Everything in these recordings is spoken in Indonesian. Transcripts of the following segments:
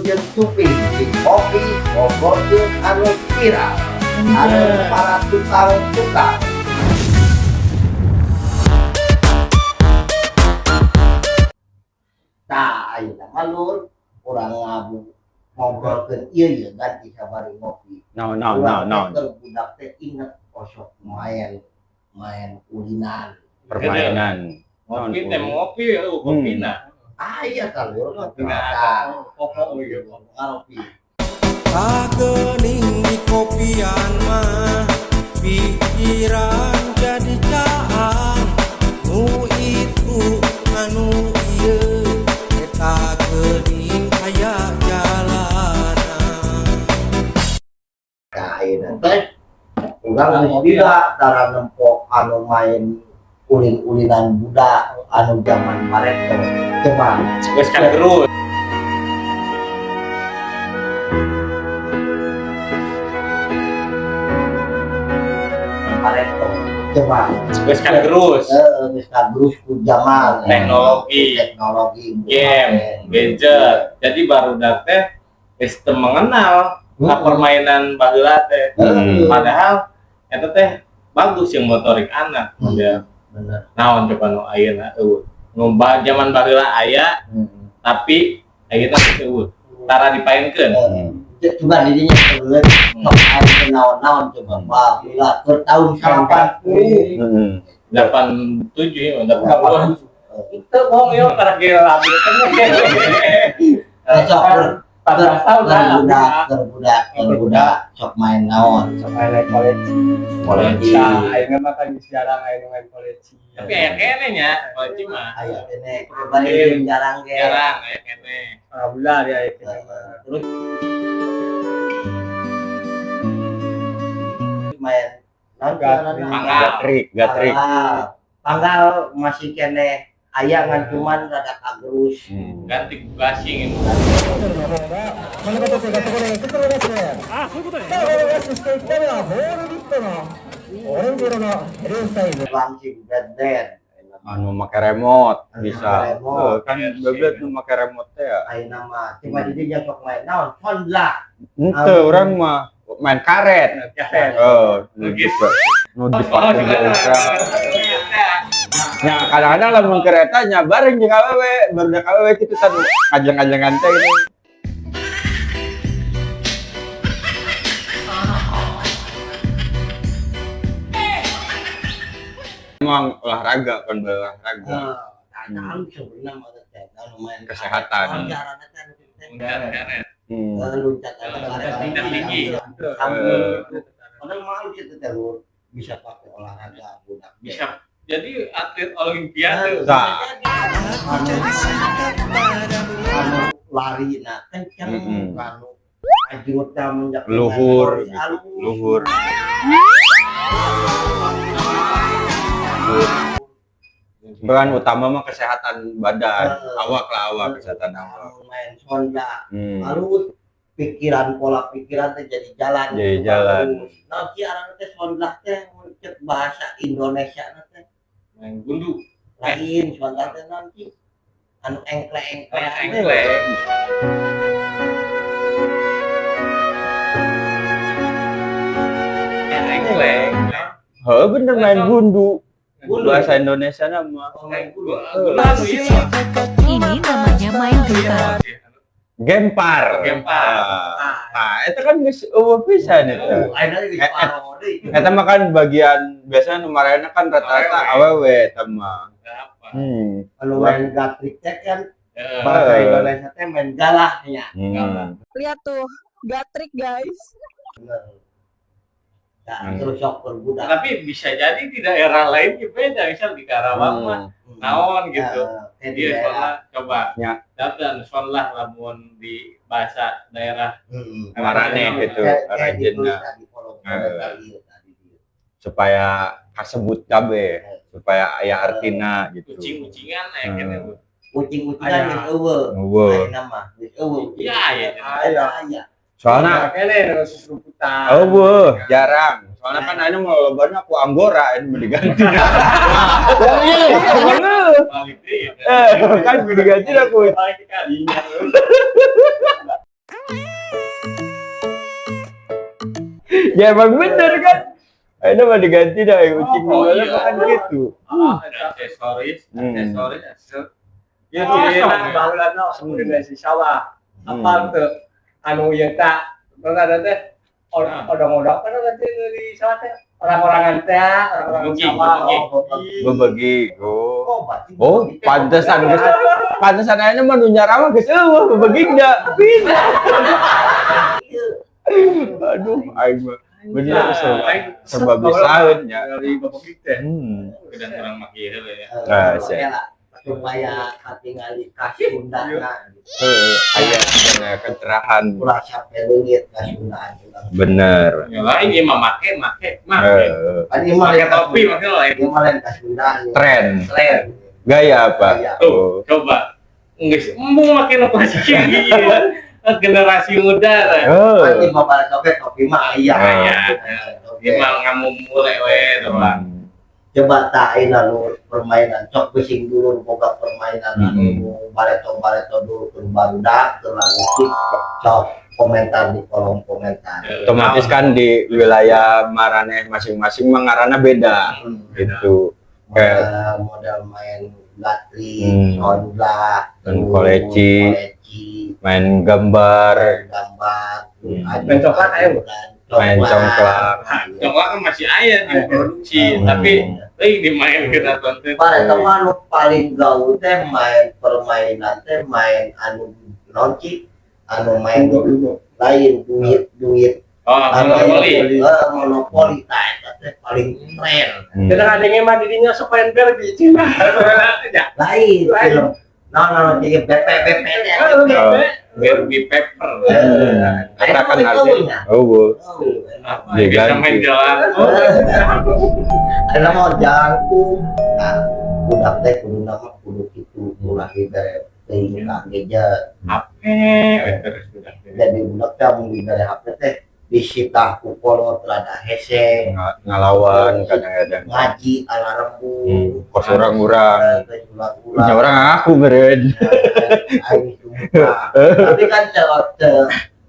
jeung cuping di kopi Bogor jeung anu viral anu para tukang-tukang. Tah ayeuna mah Lur urang ngabu ngobrolkeun ieu ganti sabari ngopi. No. Budak teh inget osok main ulinan. Permainan. Ngopi teh ngopi, kopina. Aya ka Lur Kopina pokok ieu ngopi. Kagening di kopian mah pikiran jadi caang nu itu anu ieu eta geuning aya jalanan. Nah ayeuna teh urang geus dila tara nempok anu main ulin-ulinan budak anu zaman pareto. Coba Wes kan gerus. pareto. Coba Wes kan gerus. geus kagrus ku zaman teknologi Game, gadget. Jadi barudak teh geus teu mengenal permainan baheula teh. Padahal eta teh bagus yang motorik anak. Ya. bener. Naon coba nu ayeuna eueuh. Nu zaman baheula aya tapi ayeuna teh eueuh. Tara dipaenkeun. Coba didinya kebelet sok air naon-naon coba baheula keur taun 80. 87 ya, 80. Itu bohong ya, karena kira lagu Sok 14 tahun lah. budak sok main naon sok main koleksi. Ayeuna mah kan jarang aya main koleksi. Tapi aya kene nya, koleksi mah. aya kene dibanding jarang ge. Jarang aya kene. Alhamdulillah dia aya kene. Terus main Gatrik. Panggal masih kene aya ngan cuman rada kagrus. Ganti gasing. Langsing dead. Anu make remote bisa. Remote. Kan bebelet nu make remote teh ya. Ayeuna mah cuma di dia sok main naon Honda. Henteu urang mah main karet. Nu dipakai urang. Ya kadang-kadang lamun kereta nya bareng jeung awewe, barudak awewe kitu teh ngajeng-ngajengan teh gitu. Emang olahraga kan olahraga. Nah, sebenarnya mah teh anu main Kesehatan. Carana teh Uncat karet. luncat tinggi. Padahal mau gitu teh lu bisa pakai olahraga budak. Bisa jadi atlet olimpiade. Anu lari nah kenceng anu ajutna menjak Luhur. Peran utama mah kesehatan badan, awak kesehatan awak. main Honda. Lalu pola pikiran teh jadi jalan. Nah, kiaran teh Honda teh muncul bahasa Indonesia teh Main gundu. lain Honda teh nanti anu engkleng. Heuh bener main gundu. Bahasa Indonesia nama. Ini namanya main gitar. Gempar. Nah, itu kan geus eueuh pisan eta. Eta mah kan bagian biasanya nu marana kan rata-rata awewe eta mah. Kalau main gatrik teh kan bahasa Indonesia teh main galahnya. Lihat tuh, gatrik guys. Nah, terus sok berbudak. Tapi bisa jadi di daerah lain beda, misal di Karawang mah naon gitu. Dia soalnya coba dan soalnya lamun di bahasa daerah Marane gitu, arajenna. Supaya kasebut kabeh, supaya aya artina gitu. Kucing-kucingan aya kene. Kucing-kucingan geus eueuh. Ayeuna mah geus eueuh. Iya. Soalnya kene rumputan. jarang. Soalnya kan anu mah lobana ku Anggora ini diganti. Kan diganti aku. Ya emang bener kan? Ayo mah diganti dah, kucing Oh, gimana iya. kan gitu. Aksesoris, Hmm. Ya Oh, sih, iya. enak banget no, sebenarnya si sawah. Apa tuh? Anu ieu tak, ada teh odong-odong kan nanti di sawah teh orang-orangan teh, orang-orang Begi, sawah. begi. Bebegi. Oh. berarti Oh, pantesan geus. Pantesan ayeuna mah nu nyarama geus eueuh bebegi da. Aduh, aing mah bener serba bisaeun nya. Dari bapak kita. Udah orang maki heula ya. Nah, sih. supaya katingali kasundana Aya kecerahan. ulah sampai leungit kasundaan Bener. Ya lain ieu mah make. kan ieu mah Pakai topi make lain. ieu mah lain kasundaan Tren. tren Gaya apa? Gaya. Oh. Coba. Geus embung make nu plastik gitu. Generasi muda lah. Oh. kan ieu mah balik topi mah aya Aya. Ieu mah ngamumule we doang. coba tak lalu permainan cok bising dulu boga permainan anu baleto dulu keur barudak keur lagu cok komentar di kolom komentar Otomatis kan di wilayah Maraneh masing-masing mengarana beda gitu. Kayak model main latri, Hmm. sonda, Dan koleci. main gambar, Main coklat ayo. main congklak. Coklat kan masih aya di produksi, tapi dimainkeun atuan teh. Pada teman paling gaul teh main permainan teh main anu nonci, anu main lain duit Oh, anu monopoli. monopoli tah eta teh paling keren. Jadi adanya mah dirinya supaya Barbie Cina. Lain film. Nah, jadi BP Barbie paper. Kita kan artinya. Oh, Apa bisa main jalan. ada mau jalanku nah budak teh kudu nama kudu kitu ulah hidare teh gadget Apa? Terus sudah. jadi budak teh mun hidare HP teh disita ku kolot rada hese ngalawan kadang-kadang. ngaji ala rembu Kos orang-orang. Punya ulah orang aku beren. aing sumpah tapi kan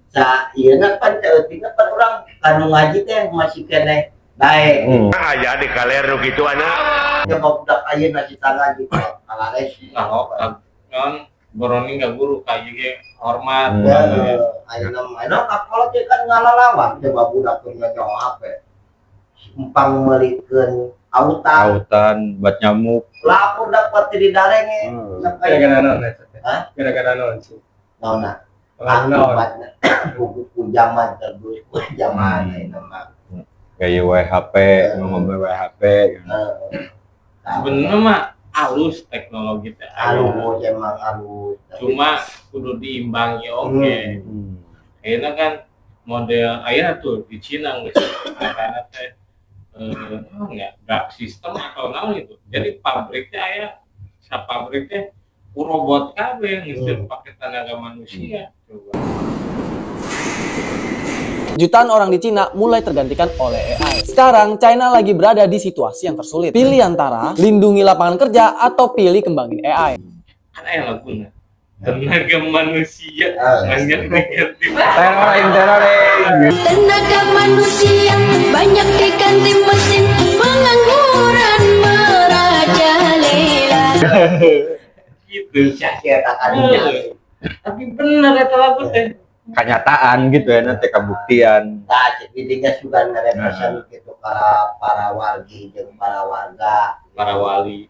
sa ieu kan teuting kan urang anu ngaji teh masih keneh daek Aja di kaleru gitu anak. coba budak ayeuna cita ngaji kalares Kan boroni nggak guru kayak ge hormat. ayeuna mah kalau dia kan ngalalawan coba budak keur nyawa HP empang melikeun autan Autan, bat nyamuk. lapor dapat di darenge Gara-gara non. Hah? Gara-gara non sih. naonna Non. akibatna buku zaman terus zaman ayeuna mah Kayak WHP, ngomong WHP. Sebenarnya mah halus teknologi teh. alus emang alus Cuma kudu diimbangi oke. Ayeuna kan model aya tuh di Cina geus karena teh enggak sistem atau naon gitu. Jadi pabriknya aya sa pabriknya robot kabeh geus pakai tenaga manusia. Coba. Jutaan orang di Cina mulai tergantikan oleh AI. Sekarang, China lagi berada di situasi yang tersulit. Pilih antara lindungi lapangan kerja atau pilih kembangin AI. Kan aya laguna. Tenaga manusia banyak diganti. Tereng. Tenaga manusia banyak diganti mesin, pengangguran merajalela. Gitu. sia-sia tak kadinya Tapi bener eta lagu teh. Kenyataan gitu ya, nanti kebuktian. tah jadinya sudah ngerepresent gitu para wargi jeung para warga Para wali.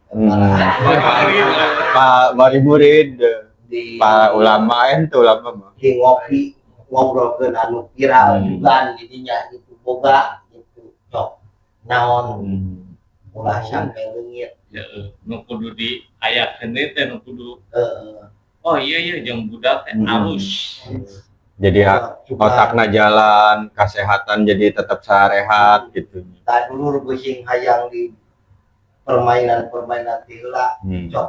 Pak Wali Murid, di Pak ulama ente ulama mah. di ngopi ngobrolkeun anu viral juga jadinya itu boga itu cok naon ulah sampai leungit Ya, nu kudu diayakeun teh nu kudu heeh oh iya jeung budak teh halus. Jadi otakna jalan, kesehatan jadi tetap sarehat gitu. tak dulu bising hayang di permainan tila cok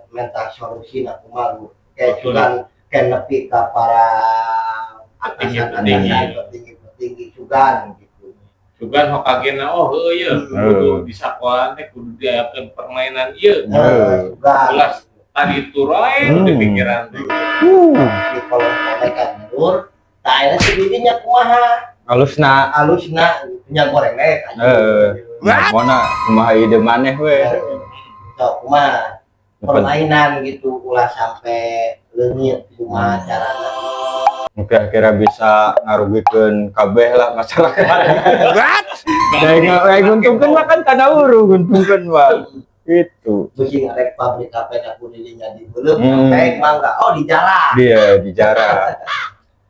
mental solusi na kumaha kayak juga kayak nepi ka para atasan-atasan petinggi juga gitu Juga hokagena oh heuh kudu di sakola teh kudu diayakeun permainan ieu. juga Ulas tadi turai di pikiran teh. di kolom komentar nur tak ada sendirinya kumaha halusna. punya goreng Mana kumaha ide maneh we. so kumaha permainan gitu ulah sampai leungit kumaha carana Kira-kira bisa ngarugikeun kabeh lah masyarakat. Kayak nguntungkeun mah kan kana uru nguntungkeun mah. Itu. beusi ngarek pabrik kafe ka kulinya di beuleum sampai mangga di jalan Dia di jarah.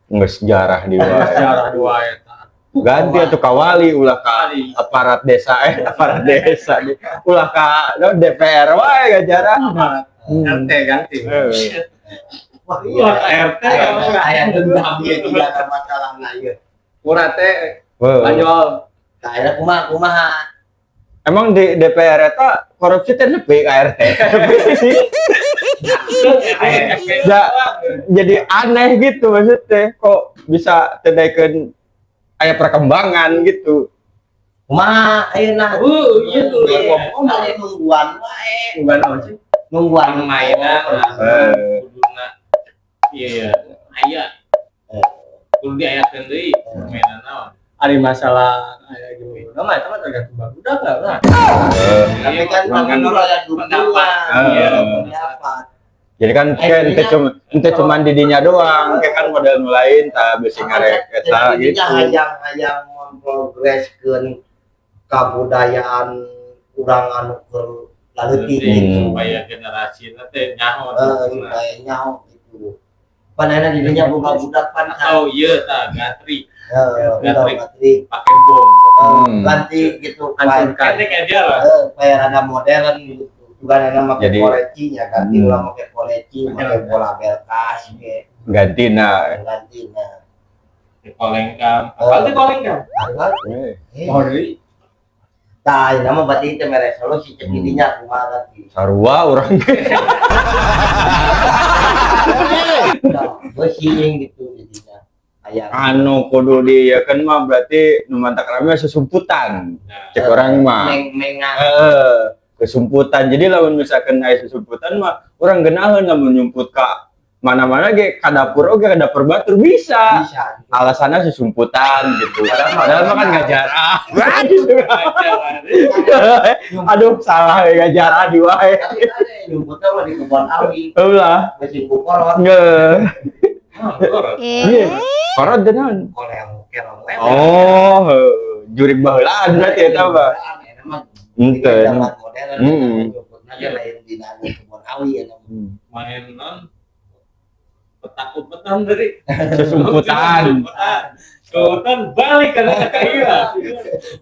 Geus jarah di wae. Sejarah dua eta. Ganti atuh ka wali ulah ka aparat desa aparat desa ulah ka DPR wae gajarahna. RT ganti. wah RT aya dendam ieu juga ada masalahna ieu Kurang teh Wah. banyol. kayak kumaha Emang di DPR eta korupsi teh nepi ka RT. Ya, jadi aneh gitu maksudnya kok bisa tedaikeun aya perkembangan gitu. kumaha ayeuna Iya tuh. aya nungguan wae Bukan apa sih? nungguan Permainan kuduna iya aya kudu diayakeun deui permainan naon. Ada masalah kayak gitu. Nama itu mah tergantung barudak lah. tapi kan menurut aya pendapat. pendapat Jadi kan ente cuma didinya doang, kayak kan model lain tak bisa ngarek eta gitu. hayang memprogreskeun kabudayaan urang anu keur laleutik gitu Supaya generasi teh nyaho. supaya nyaho gitu panana didinya boga budak pan Atau ieu tah gatri gatri pake bom. ganti gitu Kan kayak dia lah. kayak rada modern gitu bukan ada make Jadi- kolecinya ganti ulah make koleci make bola belkas ge Gantina. gantina Di kolengkam. Apa tuh kolengkam? Oh, deui. tah ieu mah berarti teh mere solusi cek didinya kumaha ganti Sarua urang beusi gitu didinya aya anu kudu dieukeun mah berarti nu mantak rame susumputan. Cek orang mah. mengan Kesumputan. Jadi lamun misalkan aya susumputan mah urang geunaheun lamun nyumput ka mana-mana ge ka dapur oge ka dapur batur bisa. bisa Alasannya susumputan gitu. Padahal mah kan gak jarah. Aduh, salah ya gak jarah di wae. nyumputnya mah di kebun awi Ulah. beusi kukorot Nge. Iya. Korot denan. koleng kerong Oh, jurig bahelaan berarti eta mah. Ente. zaman modern nyumputna ge lain dina kebun awi ya Main non petak-petan dari Susumputan. Sultan balik kan kayak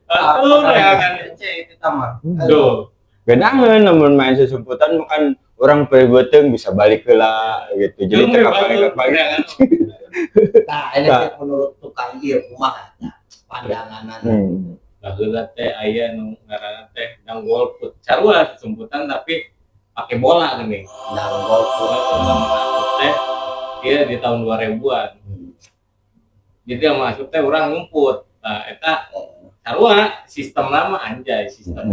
atur ya kan kita mah tuh Gedangeun lamun main susumputan mah kan urang peribeuteung bisa balik heula gitu. Jadi teu kapal nah ini cek menurut tukang ieu kumaha pandanganan baheula teh aya nu ngaranna teh dang golput sarua sumputan tapi pakai bola geuning dan golput teh dia di tahun 2000-an jadi yang masuk teh urang ngumput nah eta sarua sistem nama anjay sistem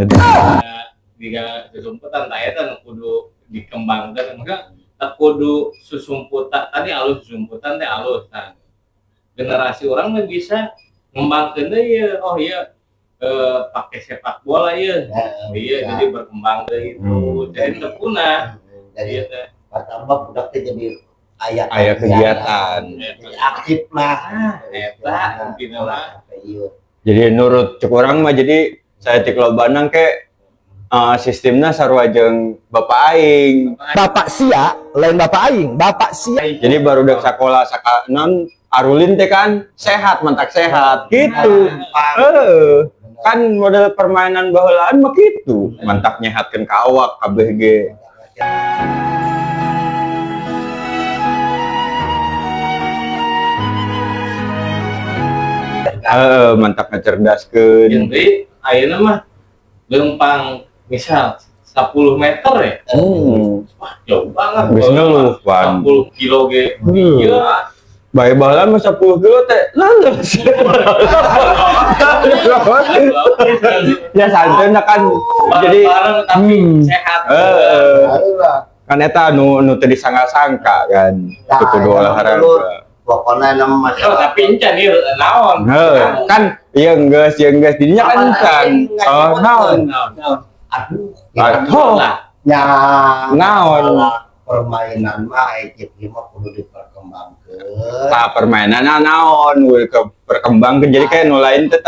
diga susumputan tah eta nu kudu dikembangkeun maka tak kudu susumputan tadi alus susumputan teh alus nah generasi orang mah bisa ngembangkeun deui oh iya pakai sepak bola ya iya jadi berkembang deui itu jadi teu punah jadi teh pertama budak teh jadi aya kegiatan. jadi aktif lah eta pina mah Jadi nurut cek urang mah jadi saya cek lobanang ke sistemnya sarua jeung bapak aing. bapak sia lain bapak aing bapak sia Jadi baru dek sakola non arulin teh kan sehat mantak sehat gitu. Kan model permainan baheulaan mah kitu, mantak nyehatkeun ka awak kabeh ge. Mantap ngecerdaskeun. jadi ayeuna mah lempang misal 10 meter ya wah jauh banget Geus ngeluh pan. 10 kilo ge iya Bae baheula mah 10 kilo teh leuleus. Ya santeuna kan jadi bareng tapi sehat kan eta nu teu disangka-sangka kan. Teu kudu olahraga. pokoknya nama Oh, masalah. tapi encan ieu naon? Kan yang geus didinya kan kan. Oh, naon. Aduh, ya Naon. permainan mah mah perlu diperkembangkan. Permainan naon berkembang jadi kayak nulain teh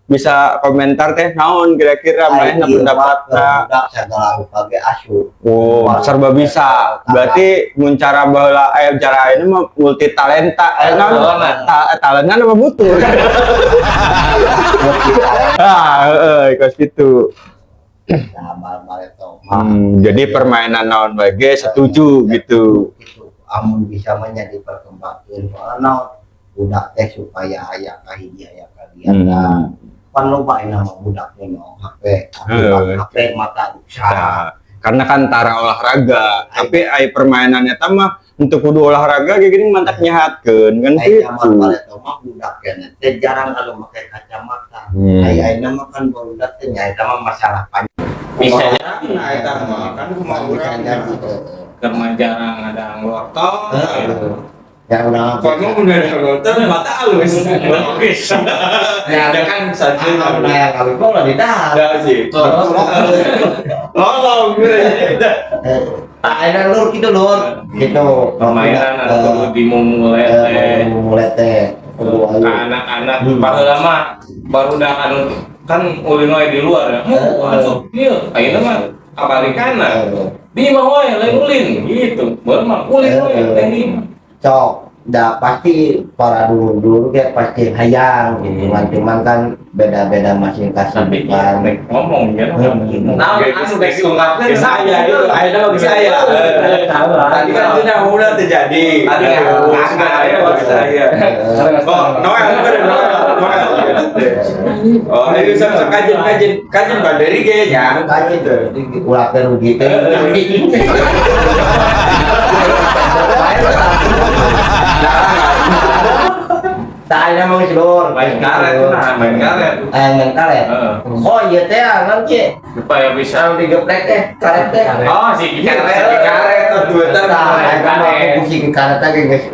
bisa komentar teh naon kira-kira mana pendapatna. Segala rupa ge asup. Oh, serba bisa. Berarti mun cara baheula cara ini mah multi talenta. Naon? Talentna apa butuh? Kos gitu. Jadi permainan naon bae setuju gitu. Amun bisa menjadi perkembangan soalnya budak teh supaya aya kahiji aya kadian. Pan loba nama budaknya mau HP mata usaha. Karena kan tara olahraga, tapi ai permainannya mah untuk kudu olahraga kayak gini mantap nyehatkeun kan gitu. Mah budak kene teh jarang anu make kacamata. Ai nama kan budak teh nya eta mah masalah panjang. Misalnya eta mah kan karena jarang ada anggota. Ya udah. Kalau udah ada anggota mata halus. Ya kan saja yang kami kok lah dah. Ada sih. Lolong Tak ada lur gitu lur. Gitu. Permainan atau dimulai teh. ke anak-anak baheula mah baru dah anu kan ulin wae di luar ya. Masuk ieu. Ayeuna mah kabalikana. Di mah wae lain ulin gitu. Baru mah ulin wae lain di. Cok, dah pasti para dulu kayak pasti hayang gitu. Cuman kan beda-beda masing Tapi kasihan. ngomong ya. Nah, anu guys ungkapkan saya itu, ada bagi saya. Tadi kan sudah udah terjadi. Tadi kan saya. Oh, Noel. Oh, ini sama kajian banderi kayaknya. Kaji tuh, ulah terugi teh. Tak ada mau selur. Main karet nah, main karet. Main karet. Oh iya teh, nanti Supaya bisa digeprek teh, karet teh. Oh, si karet tuh dua Aku pusing karet lagi guys,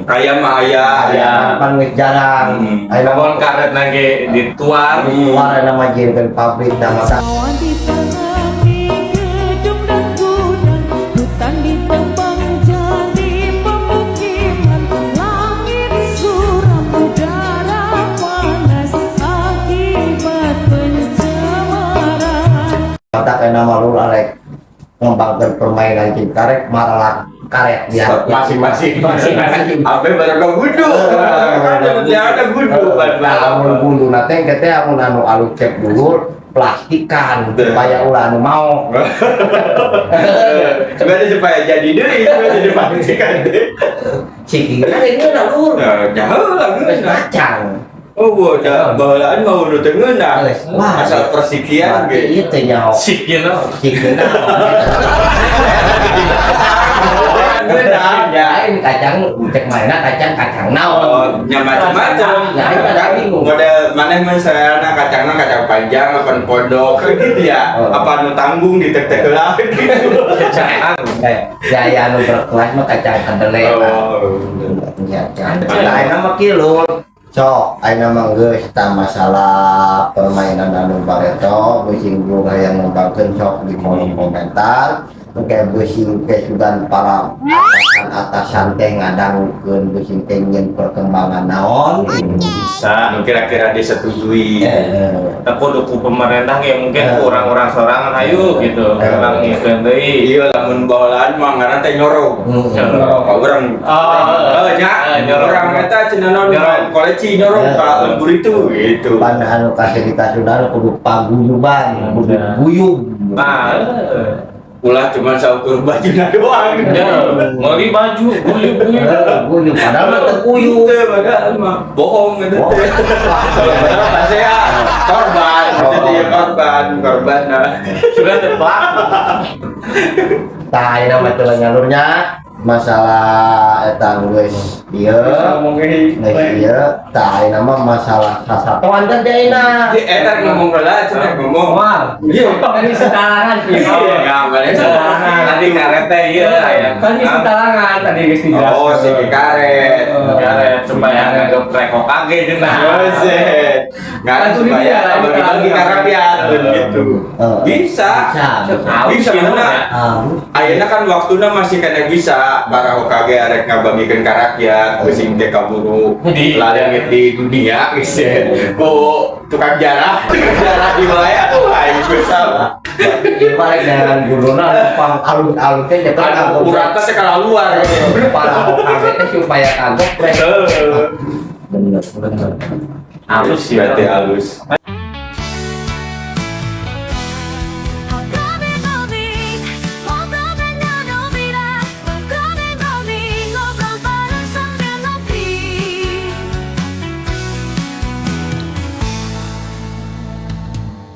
Ayam mah ayam. Pan wis jarang. Bangun karet lagi dituar. Warna nama jenpen pabrik nama Awan diperangi gedung dan gudang, hutan ditebang jadi pemukiman, langit suram, udara panas akibat pencemaran. kata kayak nama lu arek ngembangkan permainan cing karet marah karet dia Masing-masing. Apa baru ke gudu. Dia ada gudu. amun bulu nate kete amun anu alus cek dulu plastikan supaya ulah anu mau Sebenarnya supaya jadi deh, jadi pastikan deh. sikina ini udah lur Jauh lah wis kacang Oh, bawaan mau udah tengen dah. Wah, Asal persikian gitu. itu nyawa Sikina. sikina ya ini kacang cek mainan kacang naon Macam-macam. Ya, itu ada bingung. Model mana misalnya kacangnya kacang panjang, apa pondok, gitu ya. Apa anu tanggung di tek-tek lah gitu. ya anu berkelas mah kacang kedelai ya kan ayeuna mah kieu sok ayeuna mah geus tah masalah permainan anu bareto bising guru yang ngembangkeun sok di kolom komentar kayak bising kesudan para atasan teh ngadangkeun bising teh nyen perkembangan naon Bisa. Kira-kira disetujui. Tapi duku pemerintah ya mungkin orang-orang sorangan ayo gitu. Orang ngikeun deui. Iya lamun bawalan mah ngaran teh nyorok. Orang Nyorok. orang eta cenah naon koleksi nyorok ka lembur itu gitu. pan anu fasilitas saudara kudu paguyuban kudu guyub Nah, Ulah cuma saukur bajunya doang. ya, meuli baju, guyub padahal mah teu guyub Itu padahal mah bohong gitu. Padahal pas saya korban, jadi korban. sudah tepat. tah ayeuna mah teu nyalurnya masalah etang guys dia ngomongin iya tak nama masalah sasatuan kan dia enak Enak ngomong lah, cuma ngomong. iya kan ini setarangan Enggak boleh Setarangan. Nanti karetnya iya ya. kan ini setarangan tadi guys dijelaskan Oh, si karet. Karet supaya nggak reko kaget cenah. Buset. Nggak Kan tuh supaya dia, bagi-bagi ini karapian gitu. Bisa. Bisa karena ayeuna kan waktuna masih kena bisa para Hokage arek ngabagikan karakyat pusing teh kaburu lalengit di dunia geus ku tukang jarah di wilayah tuh aing bisa Ibarat dengan guruna pang alun-alun teh dekat kan urata teh kalau luar para kaget supaya kagok bener halus ya teh halus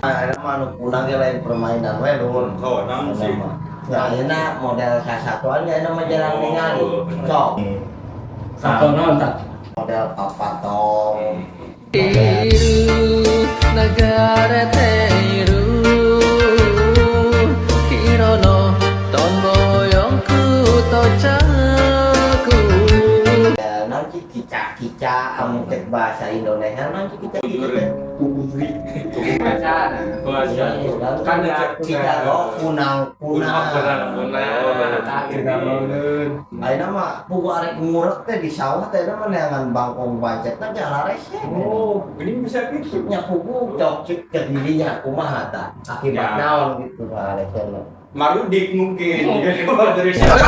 ada manu pulang ke lain permainan we lur oh naon sih ya enak model sasatuan ya nama jarang ningali sok satu nonton model papatong negara Teiru Kirono Tomboyongku Tocaku ya nanti kica kamu tek bahasa Indonesia nanti kica kan kica kok kunang ayo nama pugu arek ngurek teh di sawah teh nama neangan bangkong bacet na jalares ya oh ini bisa gitu nya pugu cocok ke dirinya kumaha ta akibat naon gitu arek teh marudik mungkin dari siapa